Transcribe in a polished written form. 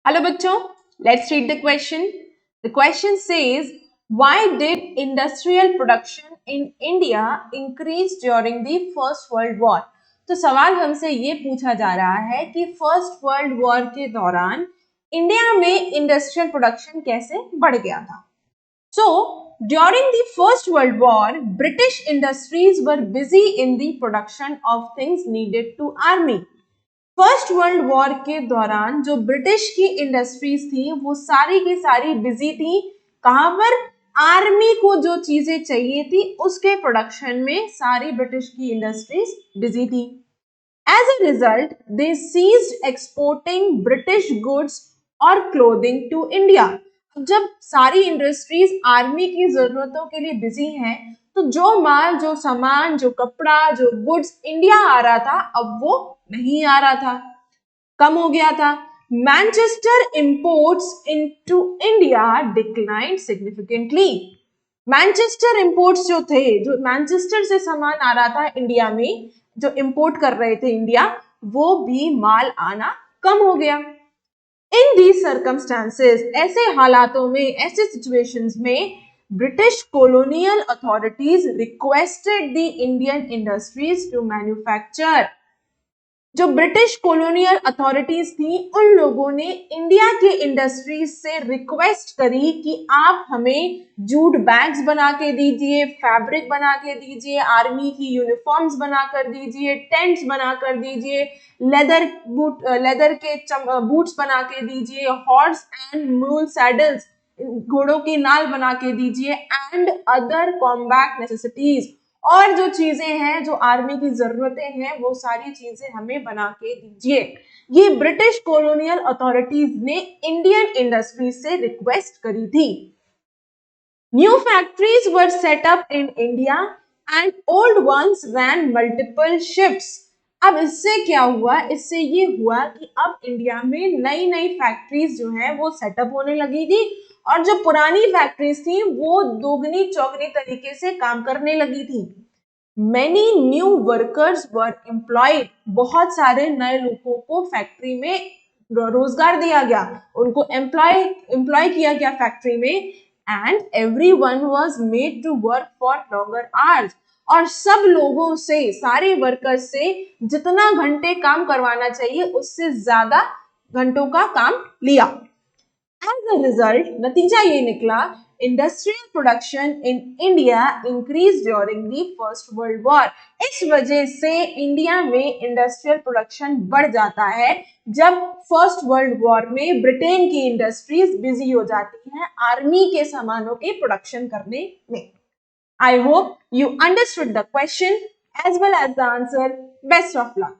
Hello बच्चों, let's read the question. The question says why did industrial production in India increase during the first world war. तो सवाल हमसे ये पूछा जा रहा है कि फर्स्ट वर्ल्ड वॉर के दौरान इंडिया में इंडस्ट्रियल प्रोडक्शन कैसे बढ़ गया था. So, during the First World War, British industries were busy in the production of things needed to army. First world war के दौरान जो ब्रिटिश की इंडस्ट्रीज थी वो सारी की सारी बिजी थी. कहां पर? आर्मी को जो चीजें चाहिए थी उसके प्रोडक्शन में सारी ब्रिटिश की इंडस्ट्रीज बिजी थी. As a result they ceased exporting British goods और क्लोथिंग टू इंडिया. जब सारी इंडस्ट्रीज आर्मी की जरूरतों के लिए बिजी हैं तो जो माल, जो सामान, जो कपड़ा, जो गुड्स इंडिया आ रहा था अब वो नहीं आ रहा था, कम हो गया था. Manchester imports into India declined significantly. Manchester imports जो थे, जो मैनचेस्टर से सामान आ रहा था इंडिया में, जो इंपोर्ट कर रहे थे इंडिया, वो भी माल आना कम हो गया. इन दीज सर्कमस्टांसेस, ऐसे हालातों में, ऐसे सिचुएशंस में British colonial authorities requested the Indian industries to manufacture. जो ब्रिटिश कॉलोनियल अथॉरिटीज थी उन लोगों ने इंडिया के इंडस्ट्रीज से रिक्वेस्ट करी कि आप हमें जूट बैग्स बना के दीजिए, फैब्रिक बना के दीजिए, आर्मी की यूनिफॉर्म्स बना कर दीजिए, टेंट्स बना कर दीजिए, लेदर के बूट्स बना के दीजिए, हॉर्स एंड मूल सैडल्स, घोड़ों की नाल बना के दीजिए, एंड अदर कॉम्बैट नेसेसिटीज, और जो चीजें हैं, जो आर्मी की जरूरतें हैं, वो सारी चीजें हमें बना के दीजिए. ये ब्रिटिश कॉलोनियल अथॉरिटीज ने इंडियन इंडस्ट्री से रिक्वेस्ट करी थी. New factories were set up in India and old ones ran multiple shifts. अब इससे क्या हुआ? इससे ये हुआ कि अब इंडिया में नई नई फैक्ट्रीज जो है वो सेटअप होने लगी थी और जो पुरानी फैक्ट्रीज थी वो दोगुनी चौगनी तरीके से काम करने लगी थी. Many new workers were employed. बहुत सारे नए लोगों को फैक्ट्री में रोजगार दिया गया, उनको एम्प्लॉय किया गया फैक्ट्री में. And everyone was made to work for longer hours. और सब लोगों से, सारे वर्कर्स से जितना घंटे काम करवाना चाहिए उससे ज्यादा घंटों का काम लिया. As a result, नतीजा ये निकला, industrial production in India increase during the first world war. इस वजह से इंडिया में इंडस्ट्रियल प्रोडक्शन बढ़ जाता है जब फर्स्ट वर्ल्ड वॉर में ब्रिटेन की इंडस्ट्रीज बिजी हो जाती हैं आर्मी के सामानों के प्रोडक्शन करने में. I hope you understood the question as well as the answer. Best of luck.